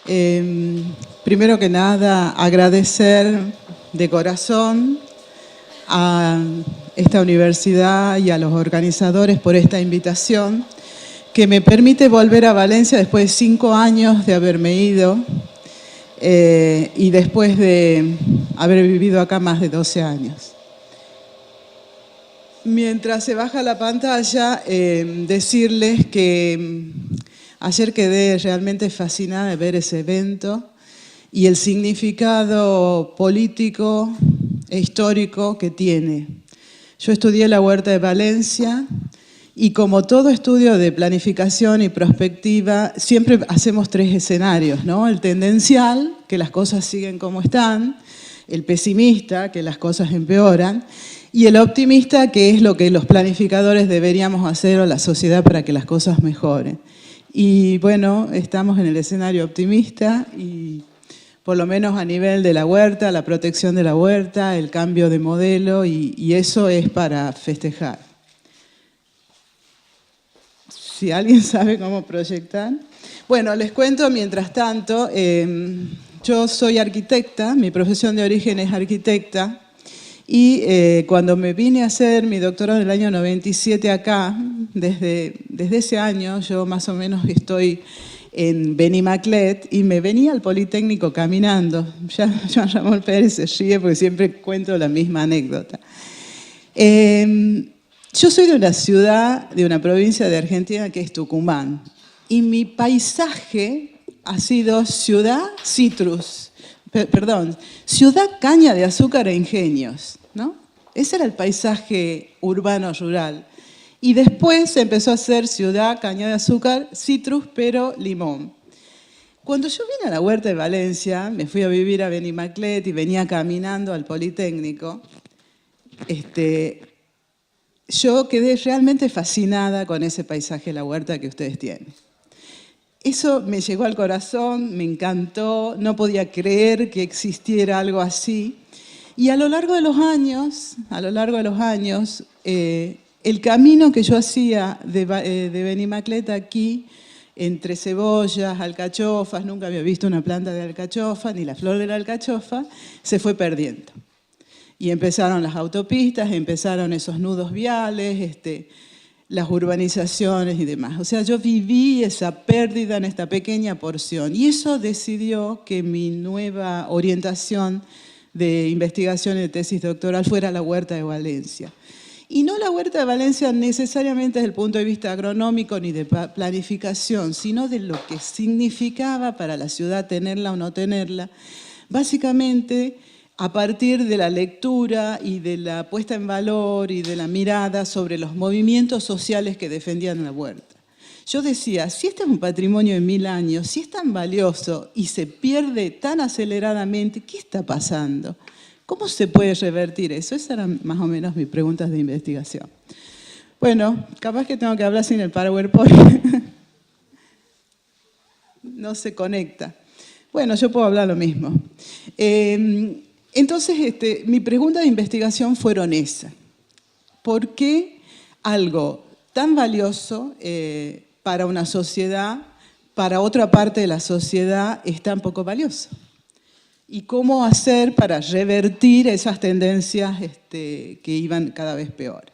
Primero que nada, agradecer de corazón a esta universidad y a los organizadores por esta invitación que me permite volver a Valencia después de 5 años de haberme ido y después de haber vivido acá más de 12 años. Mientras se baja la pantalla, decirles que ayer quedé realmente fascinada de ver ese evento y el significado político e histórico que tiene. Yo estudié la Huerta de Valencia y como todo estudio de planificación y prospectiva, siempre hacemos 3 escenarios, ¿no? El tendencial, que las cosas siguen como están, el pesimista, que las cosas empeoran, y el optimista, que es lo que los planificadores deberíamos hacer o la sociedad para que las cosas mejoren. Y bueno, estamos en el escenario optimista y por lo menos a nivel de la huerta, la protección de la huerta, el cambio de modelo y eso es para festejar. Si alguien sabe cómo proyectar. Bueno, les cuento mientras tanto, yo soy arquitecta, mi profesión de origen es arquitecta. Y cuando me vine a hacer mi doctorado en el año 97 acá, desde ese año yo más o menos estoy en Benimaclet y me venía al Politécnico caminando. Ya Ramón Pérez se ríe porque siempre cuento la misma anécdota. Yo soy de una ciudad, de una provincia de Argentina que es Tucumán. Y mi paisaje ha sido ciudad citrus. Perdón, ciudad caña de azúcar e ingenios, ¿no? Ese era el paisaje urbano-rural. Y después se empezó a hacer ciudad caña de azúcar, citrus, pero limón. Cuando yo vine a la Huerta de Valencia, me fui a vivir a Benimaclet y venía caminando al Politécnico, yo quedé realmente fascinada con ese paisaje de la huerta que ustedes tienen. Eso me llegó al corazón, me encantó, no podía creer que existiera algo así. Y a lo largo de los años, el camino que yo hacía de Benimaclet aquí, entre cebollas, alcachofas, nunca había visto una planta de alcachofa, ni la flor de la alcachofa, se fue perdiendo. Y empezaron las autopistas, empezaron esos nudos viales, las urbanizaciones y demás. O sea, yo viví esa pérdida en esta pequeña porción y eso decidió que mi nueva orientación de investigación y de tesis doctoral fuera la Huerta de Valencia. Y no la Huerta de Valencia necesariamente desde el punto de vista agronómico ni de planificación, sino de lo que significaba para la ciudad tenerla o no tenerla. Básicamente, a partir de la lectura y de la puesta en valor y de la mirada sobre los movimientos sociales que defendían la huerta. Yo decía, si este es un patrimonio de 1000 años, si es tan valioso y se pierde tan aceleradamente, ¿qué está pasando? ¿Cómo se puede revertir eso? Esas eran más o menos mis preguntas de investigación. Bueno, capaz que tengo que hablar sin el PowerPoint. No se conecta. Bueno, yo puedo hablar lo mismo. Entonces, mi pregunta de investigación fueron esas. ¿Por qué algo tan valioso para una sociedad, para otra parte de la sociedad, es tan poco valioso? ¿Y cómo hacer para revertir esas tendencias que iban cada vez peor?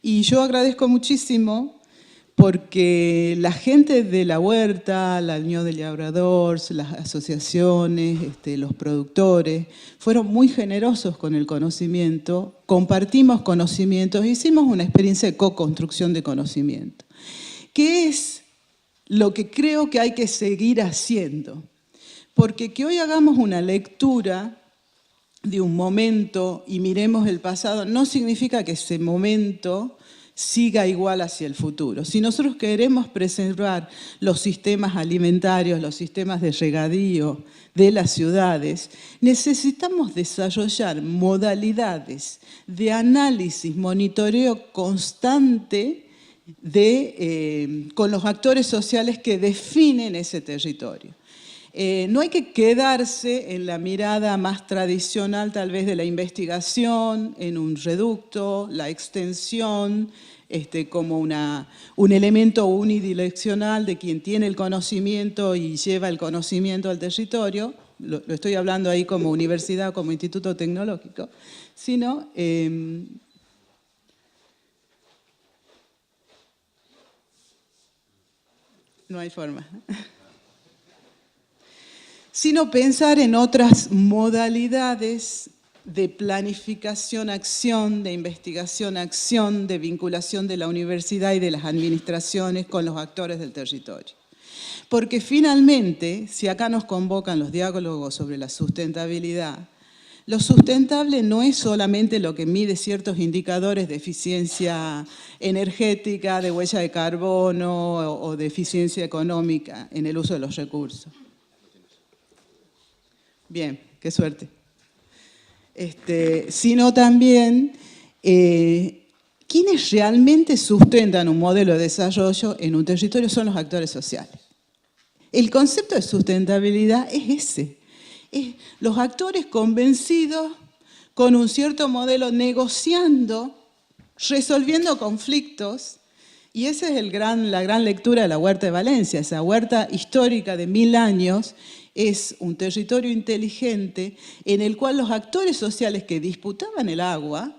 Y yo agradezco muchísimo porque la gente de la huerta, la Unión de Labradores, las asociaciones, los productores, fueron muy generosos con el conocimiento, compartimos conocimientos, hicimos una experiencia de co-construcción de conocimiento, que es lo que creo que hay que seguir haciendo. Porque que hoy hagamos una lectura de un momento y miremos el pasado, no significa que ese momento siga igual hacia el futuro. Si nosotros queremos preservar los sistemas alimentarios, los sistemas de regadío de las ciudades, necesitamos desarrollar modalidades de análisis, monitoreo constante con los actores sociales que definen ese territorio. No hay que quedarse en la mirada más tradicional tal vez de la investigación, en un reducto, la extensión, como un elemento unidireccional de quien tiene el conocimiento y lleva el conocimiento al territorio, lo estoy hablando ahí como universidad, como instituto tecnológico, sino no hay forma. Sino pensar en otras modalidades de planificación-acción, de investigación-acción, de vinculación de la universidad y de las administraciones con los actores del territorio. Porque finalmente, si acá nos convocan los diálogos sobre la sustentabilidad, lo sustentable no es solamente lo que mide ciertos indicadores de eficiencia energética, de huella de carbono o de eficiencia económica en el uso de los recursos. Bien, qué suerte. Sino también quienes realmente sustentan un modelo de desarrollo en un territorio son los actores sociales. El concepto de sustentabilidad es ese. Es los actores convencidos con un cierto modelo negociando, resolviendo conflictos, y esa es la gran lectura de la Huerta de Valencia. Esa huerta histórica de 1000 años es un territorio inteligente en el cual los actores sociales que disputaban el agua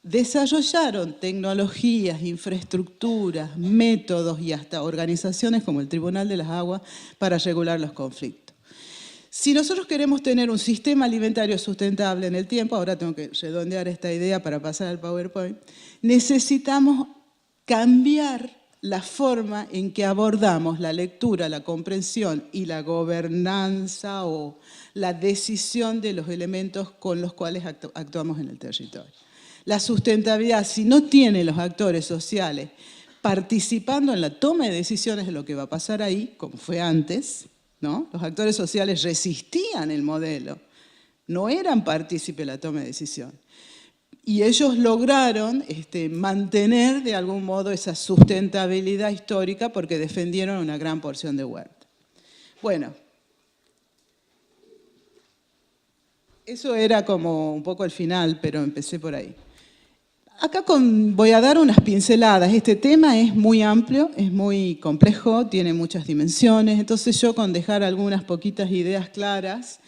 desarrollaron tecnologías, infraestructuras, métodos y hasta organizaciones como el Tribunal de las Aguas para regular los conflictos. Si nosotros queremos tener un sistema alimentario sustentable en el tiempo, ahora tengo que redondear esta idea para pasar al PowerPoint, necesitamos cambiar la forma en que abordamos la lectura, la comprensión y la gobernanza o la decisión de los elementos con los cuales actuamos en el territorio. La sustentabilidad, si no tiene los actores sociales participando en la toma de decisiones de lo que va a pasar ahí, como fue antes, ¿no? Los actores sociales resistían el modelo, no eran partícipes de la toma de decisión. Y ellos lograron mantener de algún modo esa sustentabilidad histórica porque defendieron una gran porción de huerta. Bueno, eso era como un poco el final, pero empecé por ahí. Acá voy a dar unas pinceladas. Este tema es muy amplio, es muy complejo, tiene muchas dimensiones. Entonces yo con dejar algunas poquitas ideas claras,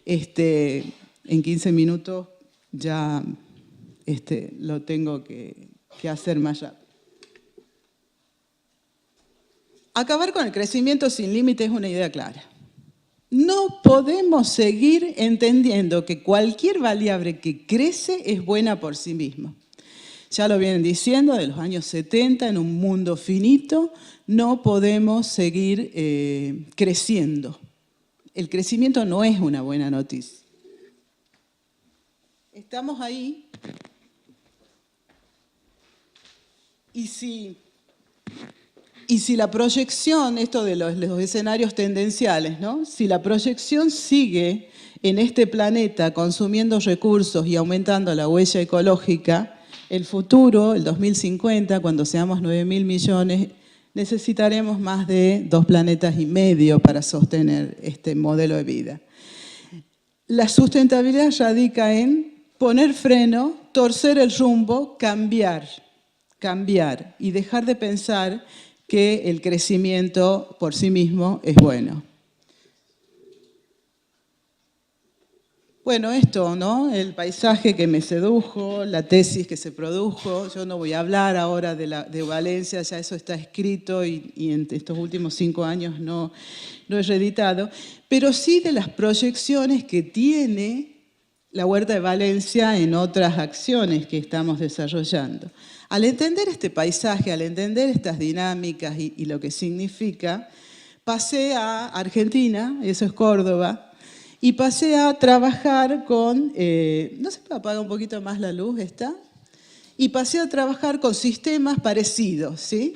en 15 minutos ya lo tengo que hacer más rápido. Acabar con el crecimiento sin límites es una idea clara. No podemos seguir entendiendo que cualquier variable que crece es buena por sí misma. Ya lo vienen diciendo, de los años 70, en un mundo finito, no podemos seguir creciendo. El crecimiento no es una buena noticia. Estamos ahí. Y si la proyección, esto de los escenarios tendenciales, ¿no? Si la proyección sigue en este planeta consumiendo recursos y aumentando la huella ecológica, el futuro, el 2050, cuando seamos 9.000 millones, necesitaremos más de 2,5 planetas para sostener este modelo de vida. La sustentabilidad radica en poner freno, torcer el rumbo, cambiar y dejar de pensar que el crecimiento por sí mismo es bueno. Bueno, esto, ¿no? El paisaje que me sedujo, la tesis que se produjo. Yo no voy a hablar ahora de Valencia, ya eso está escrito y en estos últimos 5 años no he reeditado, pero sí de las proyecciones que tiene la Huerta de Valencia en otras acciones que estamos desarrollando. Al entender este paisaje, al entender estas dinámicas y lo que significa, pasé a Argentina, eso es Córdoba, y pasé a trabajar con, ¿no se puede apagar un poquito más la luz esta? Y pasé a trabajar con sistemas parecidos, ¿sí?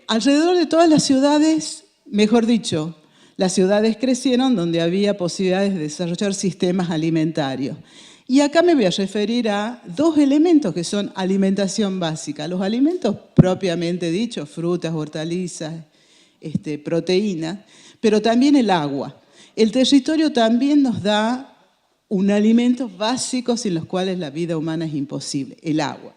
Alrededor de todas las ciudades, mejor dicho, las ciudades crecieron donde había posibilidades de desarrollar sistemas alimentarios. Y acá me voy a referir a 2 elementos que son alimentación básica. Los alimentos propiamente dichos, frutas, hortalizas, proteínas, pero también el agua. El territorio también nos da un alimento básico sin los cuales la vida humana es imposible, el agua.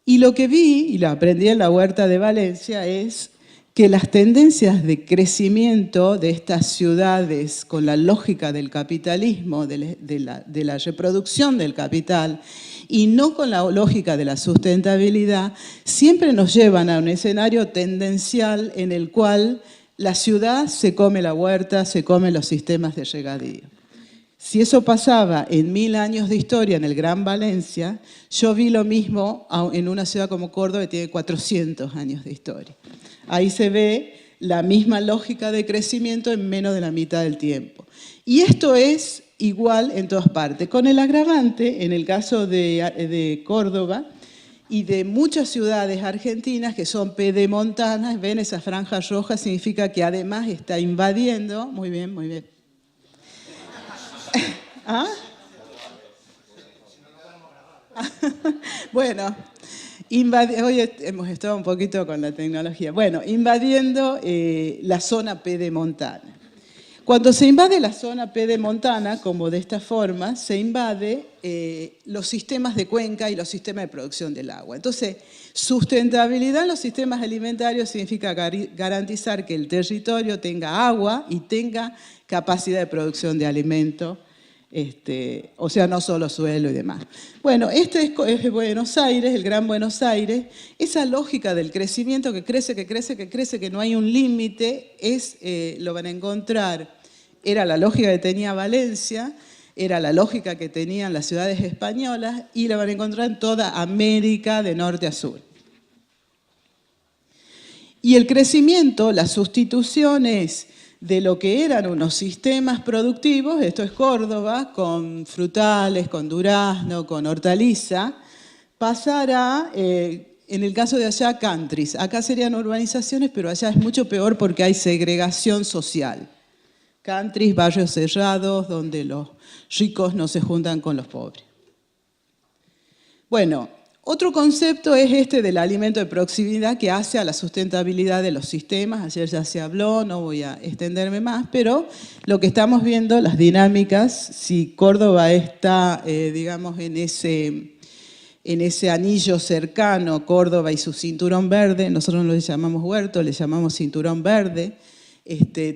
Y lo que vi, y lo aprendí en la Huerta de Valencia, es que las tendencias de crecimiento de estas ciudades con la lógica del capitalismo, de la reproducción del capital, y no con la lógica de la sustentabilidad, siempre nos llevan a un escenario tendencial en el cual la ciudad se come la huerta, se come los sistemas de regadío. Si eso pasaba en 1000 años de historia en el Gran Valencia, yo vi lo mismo en una ciudad como Córdoba que tiene 400 años de historia. Ahí se ve la misma lógica de crecimiento en menos de la mitad del tiempo. Y esto es igual en todas partes, con el agravante, en el caso de Córdoba y de muchas ciudades argentinas que son pedemontanas, ven esa franja roja, significa que además está invadiendo, muy bien, muy bien. ¿Ah? Bueno, hoy hemos estado un poquito con la tecnología. Bueno, invadiendo la zona pedemontana. Cuando se invade la zona pedemontana, como de esta forma, se invade los sistemas de cuenca y los sistemas de producción del agua. Entonces, sustentabilidad en los sistemas alimentarios significa garantizar que el territorio tenga agua y tenga capacidad de producción de alimento, o sea, no solo suelo y demás. Bueno, este es Buenos Aires, el Gran Buenos Aires. Esa lógica del crecimiento que crece, que crece, que crece, que no hay un límite, lo van a encontrar. Era la lógica que tenía Valencia, era la lógica que tenían las ciudades españolas y la van a encontrar en toda América de norte a sur. Y el crecimiento, la sustitución es de lo que eran unos sistemas productivos, esto es Córdoba, con frutales, con durazno, con hortaliza, pasar a, en el caso de allá, countries. Acá serían urbanizaciones, pero allá es mucho peor porque hay segregación social. Countries, barrios cerrados, donde los ricos no se juntan con los pobres. Bueno, otro concepto es este del alimento de proximidad que hace a la sustentabilidad de los sistemas. Ayer ya se habló, no voy a extenderme más, pero lo que estamos viendo, las dinámicas, si Córdoba está, digamos, en ese anillo cercano, Córdoba y su cinturón verde, nosotros no le llamamos huerto, le llamamos cinturón verde,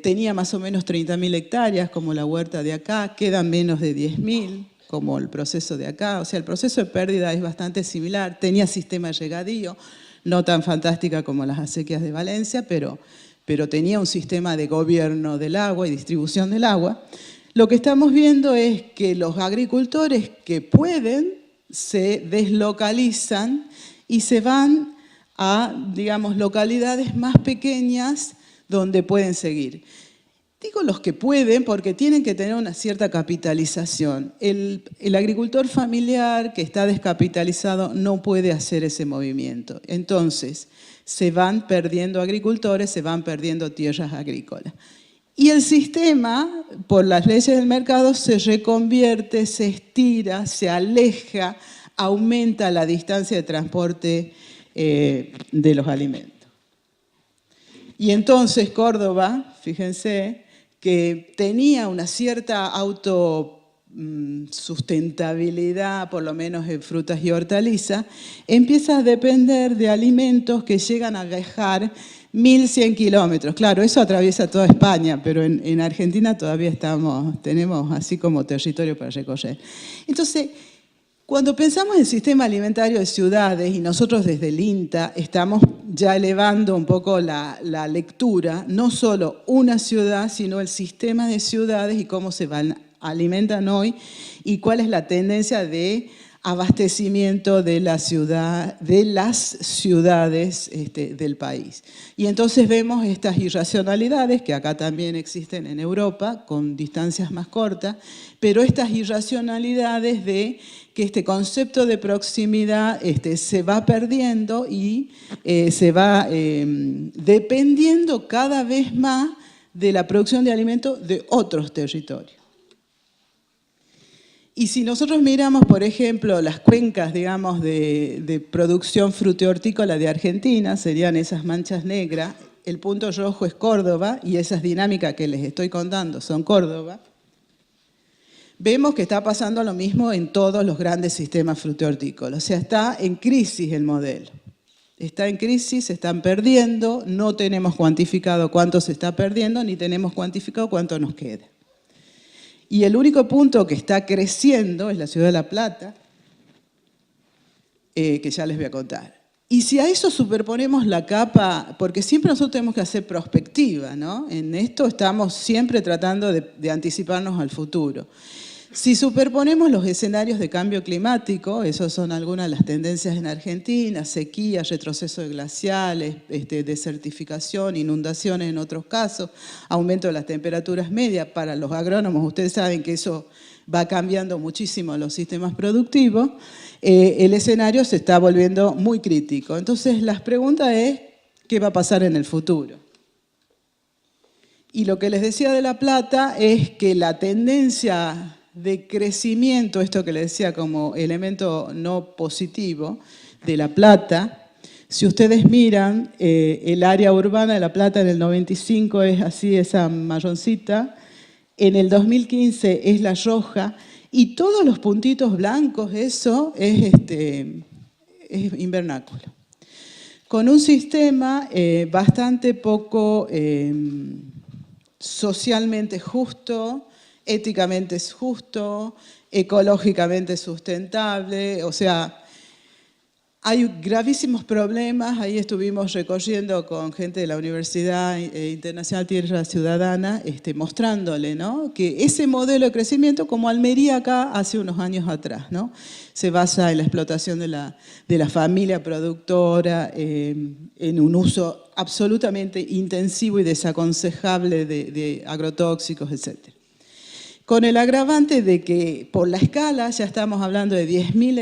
tenía más o menos 30.000 hectáreas, como la huerta de acá, quedan menos de 10.000, como el proceso de acá. O sea, el proceso de pérdida es bastante similar. Tenía sistema de regadío, no tan fantástica como las acequias de Valencia, pero tenía un sistema de gobierno del agua y distribución del agua. Lo que estamos viendo es que los agricultores que pueden se deslocalizan y se van a, digamos, localidades más pequeñas donde pueden seguir. Digo los que pueden porque tienen que tener una cierta capitalización. El agricultor familiar que está descapitalizado no puede hacer ese movimiento. Entonces, se van perdiendo agricultores, se van perdiendo tierras agrícolas. Y el sistema, por las leyes del mercado, se reconvierte, se estira, se aleja, aumenta la distancia de transporte de los alimentos. Y entonces Córdoba, fíjense, que tenía una cierta autosustentabilidad, por lo menos en frutas y hortalizas, empieza a depender de alimentos que llegan a viajar 1.100 kilómetros. Claro, eso atraviesa toda España, pero en Argentina todavía tenemos así como territorio para recorrer. Entonces, cuando pensamos en el sistema alimentario de ciudades, y nosotros desde el INTA estamos ya elevando un poco la lectura, no solo una ciudad, sino el sistema de ciudades y cómo se alimentan hoy y cuál es la tendencia de abastecimiento de las ciudades del país. Y entonces vemos estas irracionalidades que acá también existen en Europa con distancias más cortas, pero estas irracionalidades de que este concepto de proximidad se va perdiendo y se va dependiendo cada vez más de la producción de alimentos de otros territorios. Y si nosotros miramos, por ejemplo, las cuencas, digamos, de producción frutícola de Argentina, serían esas manchas negras, el punto rojo es Córdoba, y esas dinámicas que les estoy contando son Córdoba, vemos que está pasando lo mismo en todos los grandes sistemas frutícolas. O sea, está en crisis el modelo. Está en crisis, se están perdiendo, no tenemos cuantificado cuánto se está perdiendo, ni tenemos cuantificado cuánto nos queda. Y el único punto que está creciendo es la ciudad de La Plata, que ya les voy a contar. Y si a eso superponemos la capa, porque siempre nosotros tenemos que hacer prospectiva, ¿no? En esto estamos siempre tratando de anticiparnos al futuro. Si superponemos los escenarios de cambio climático, esas son algunas de las tendencias en Argentina, sequía, retroceso de glaciales, desertificación, inundaciones en otros casos, aumento de las temperaturas medias. Para los agrónomos, ustedes saben que eso va cambiando muchísimo los sistemas productivos, el escenario se está volviendo muy crítico. Entonces, la pregunta es, ¿qué va a pasar en el futuro? Y lo que les decía de La Plata es que la tendencia de crecimiento, esto que les decía como elemento no positivo de La Plata, si ustedes miran, el área urbana de La Plata en el 95 es así, esa marroncita, en el 2015 es la roja, y todos los puntitos blancos, eso es invernáculo. Con un sistema bastante poco socialmente justo, éticamente es justo, ecológicamente sustentable, o sea, hay gravísimos problemas. Ahí estuvimos recorriendo con gente de la Universidad Internacional Tierra Ciudadana, mostrándole, ¿no?, que ese modelo de crecimiento, como Almería acá hace unos años atrás, ¿no?, se basa en la explotación de la familia productora, en un uso absolutamente intensivo y desaconsejable de agrotóxicos, etc. Con el agravante de que por la escala ya estamos hablando de 10.000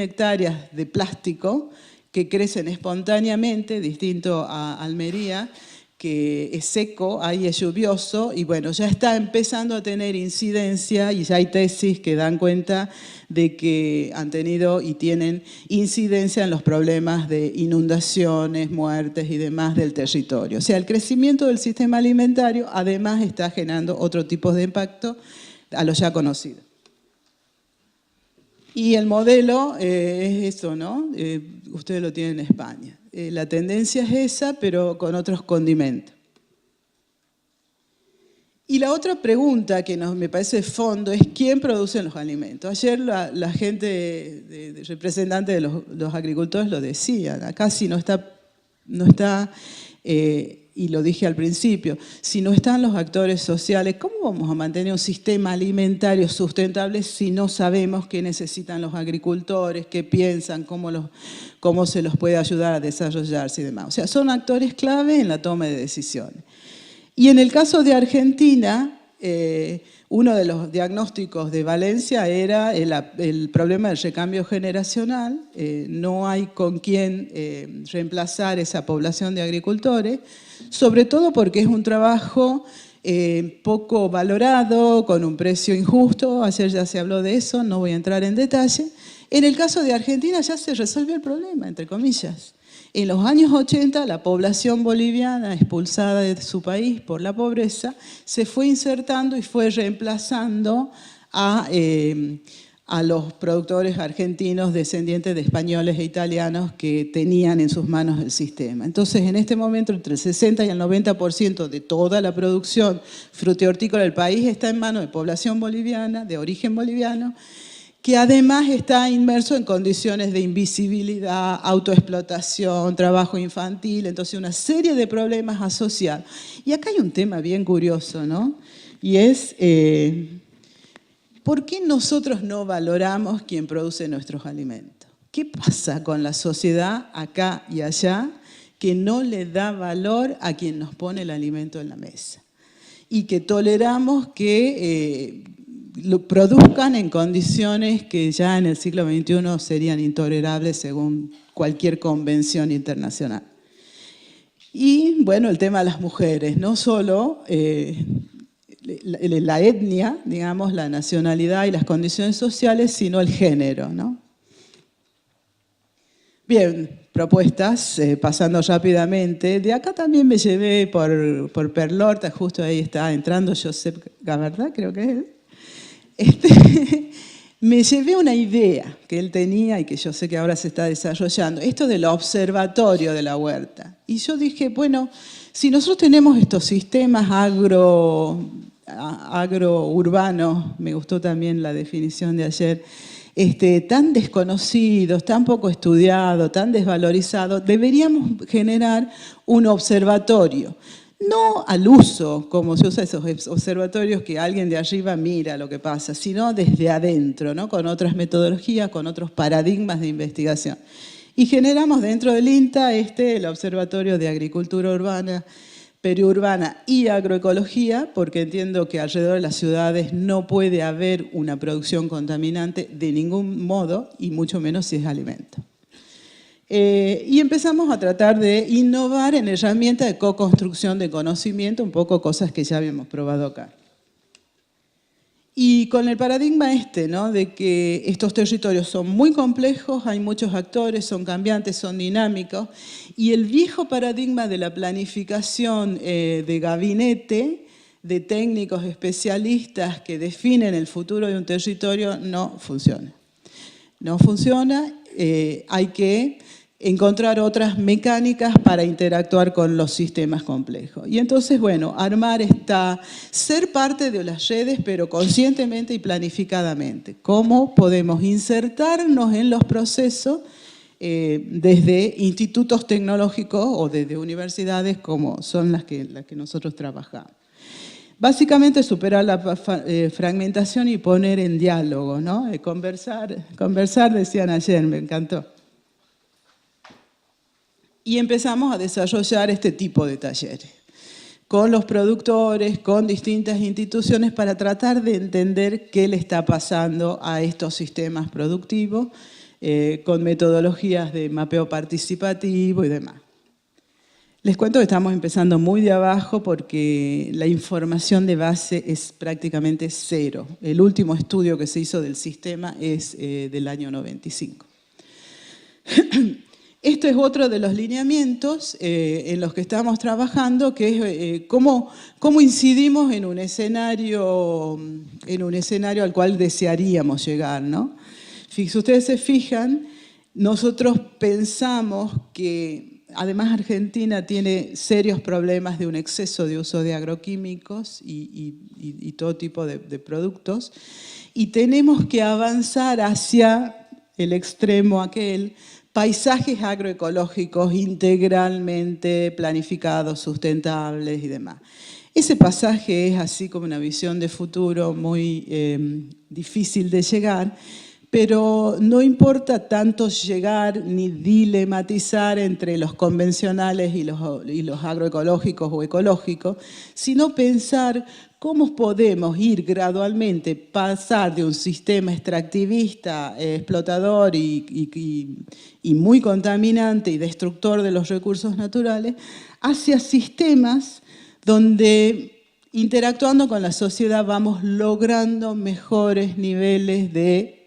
hectáreas de plástico que crecen espontáneamente, distinto a Almería, que es seco, ahí es lluvioso, y bueno, ya está empezando a tener incidencia, y ya hay tesis que dan cuenta de que han tenido y tienen incidencia en los problemas de inundaciones, muertes y demás del territorio. O sea, el crecimiento del sistema alimentario además está generando otro tipo de impacto a lo ya conocido. Y el modelo es eso, ¿no? Ustedes lo tienen en España. La tendencia es esa, pero con otros condimentos. Y la otra pregunta que me parece de fondo es ¿quién produce los alimentos? Ayer la gente, representante de los agricultores lo decían. Acá si no está y lo dije al principio, si no están los actores sociales, ¿cómo vamos a mantener un sistema alimentario sustentable si no sabemos qué necesitan los agricultores, qué piensan, cómo se los puede ayudar a desarrollarse y demás? O sea, son actores clave en la toma de decisiones. Y en el caso de Argentina, uno de los diagnósticos de Valencia era el problema del recambio generacional. No hay con quién reemplazar esa población de agricultores, sobre todo porque es un trabajo poco valorado, con un precio injusto. Ayer ya se habló de eso, no voy a entrar en detalle. En el caso de Argentina ya se resolvió el problema, entre comillas. En los años 80, la población boliviana expulsada de su país por la pobreza se fue insertando y fue reemplazando a los productores argentinos descendientes de españoles e italianos que tenían en sus manos el sistema. Entonces, en este momento, entre el 60 y el 90% de toda la producción frutihortícola del país está en manos de población boliviana, de origen boliviano, que además está inmerso en condiciones de invisibilidad, autoexplotación, trabajo infantil, entonces una serie de problemas asociados. Y acá hay un tema bien curioso, ¿no? Y es, ¿por qué nosotros no valoramos quien produce nuestros alimentos? ¿Qué pasa con la sociedad acá y allá que no le da valor a quien nos pone el alimento en la mesa? Y que toleramos que lo produzcan en condiciones que ya en el siglo XXI serían intolerables según cualquier convención internacional. Y bueno, el tema de las mujeres, no solo la etnia, digamos, la nacionalidad y las condiciones sociales, sino el género, ¿no? Bien, propuestas, pasando rápidamente. De acá también me llevé por Perlorta, justo ahí está entrando Josep Gavardà, creo que es él. Me llevé una idea que él tenía y que yo sé que ahora se está desarrollando, esto del observatorio de la huerta. Y yo dije, bueno, si nosotros tenemos estos sistemas agrourbanos, me gustó también la definición de ayer, tan desconocidos, tan poco estudiados, tan desvalorizados, deberíamos generar un observatorio. No al uso, como se usa esos observatorios que alguien de arriba mira lo que pasa, sino desde adentro, ¿no? Con otras metodologías, con otros paradigmas de investigación. Y generamos dentro del INTA el Observatorio de Agricultura Urbana, Periurbana y Agroecología, porque entiendo que alrededor de las ciudades no puede haber una producción contaminante de ningún modo, y mucho menos si es alimento. Y empezamos a tratar de innovar en herramientas de co-construcción de conocimiento, un poco cosas que ya habíamos probado acá. Y con el paradigma ¿no? De que estos territorios son muy complejos, hay muchos actores, son cambiantes, son dinámicos, y el viejo paradigma de la planificación de gabinete, de técnicos especialistas que definen el futuro de un territorio, no funciona. No funciona, hay que encontrar otras mecánicas para interactuar con los sistemas complejos. Y entonces, bueno, armar ser parte de las redes, pero conscientemente y planificadamente. ¿Cómo podemos insertarnos en los procesos desde institutos tecnológicos o desde universidades como son las que nosotros trabajamos? Básicamente superar la fragmentación y poner en diálogo, ¿no? Conversar, decían ayer, me encantó. Y empezamos a desarrollar este tipo de talleres con los productores, con distintas instituciones para tratar de entender qué le está pasando a estos sistemas productivos con metodologías de mapeo participativo y demás. Les cuento que estamos empezando muy de abajo porque la información de base es prácticamente cero. El último estudio que se hizo del sistema es del año 95. Esto es otro de los lineamientos en los que estamos trabajando, que es cómo incidimos en un escenario al cual desearíamos llegar, ¿no? Si ustedes se fijan, nosotros pensamos que, además Argentina tiene serios problemas de un exceso de uso de agroquímicos y todo tipo de productos, y tenemos que avanzar hacia el extremo aquel, paisajes agroecológicos integralmente planificados, sustentables y demás. Ese pasaje es así como una visión de futuro muy difícil de llegar, pero no importa tanto llegar ni dilematizar entre los convencionales y los agroecológicos o ecológicos, sino pensar cómo podemos ir gradualmente, pasar de un sistema extractivista, explotador y muy contaminante y destructor de los recursos naturales, hacia sistemas donde, interactuando con la sociedad, vamos logrando mejores niveles de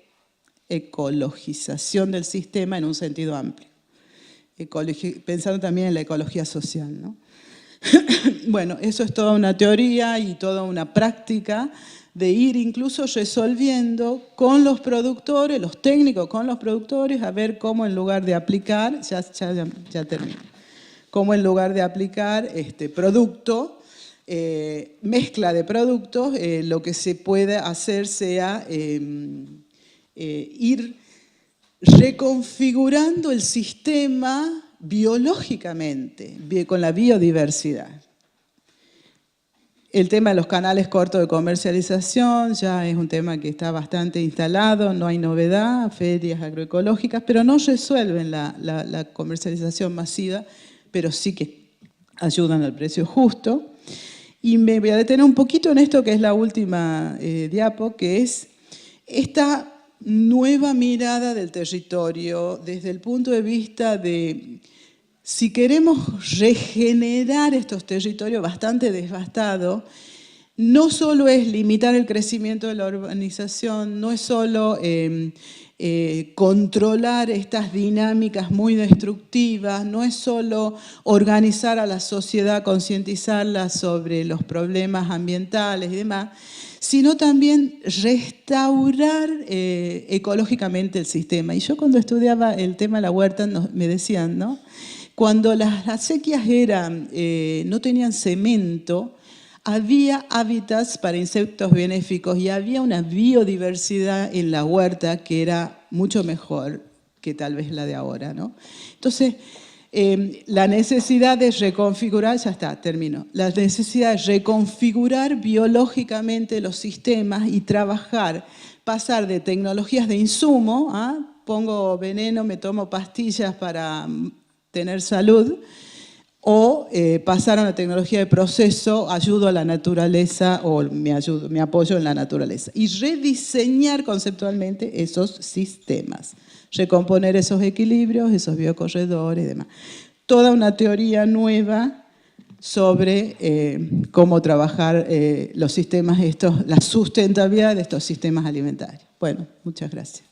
ecologización del sistema en un sentido amplio. Pensando también en la ecología social, ¿no? Bueno, eso es toda una teoría y toda una práctica de ir incluso resolviendo con los productores, los técnicos con los productores, a ver cómo en lugar de aplicar, ya termino, cómo en lugar de aplicar producto, mezcla de productos, lo que se puede hacer sea ir reconfigurando el sistema biológicamente, con la biodiversidad. El tema de los canales cortos de comercialización ya es un tema que está bastante instalado, no hay novedad, ferias agroecológicas, pero no resuelven la comercialización masiva, pero sí que ayudan al precio justo. Y me voy a detener un poquito en esto que es la última diapo, que es esta nueva mirada del territorio desde el punto de vista de si queremos regenerar estos territorios bastante devastados, no solo es limitar el crecimiento de la urbanización, no es solo controlar estas dinámicas muy destructivas, no es solo organizar a la sociedad, concientizarla sobre los problemas ambientales y demás, sino también restaurar ecológicamente el sistema. Y yo cuando estudiaba el tema de la huerta me decían, ¿no? Cuando las acequias no tenían cemento, había hábitats para insectos benéficos y había una biodiversidad en la huerta que era mucho mejor que tal vez la de ahora, ¿no? Entonces, la necesidad de reconfigurar, ya está, termino, la necesidad de reconfigurar biológicamente los sistemas y trabajar, pasar de tecnologías de insumo, pongo veneno, me tomo pastillas para tener salud, o pasar a una tecnología de proceso, ayudo a la naturaleza o me apoyo en la naturaleza. Y rediseñar conceptualmente esos sistemas, recomponer esos equilibrios, esos biocorredores y demás. Toda una teoría nueva sobre cómo trabajar los sistemas la sustentabilidad de estos sistemas alimentarios. Bueno, muchas gracias.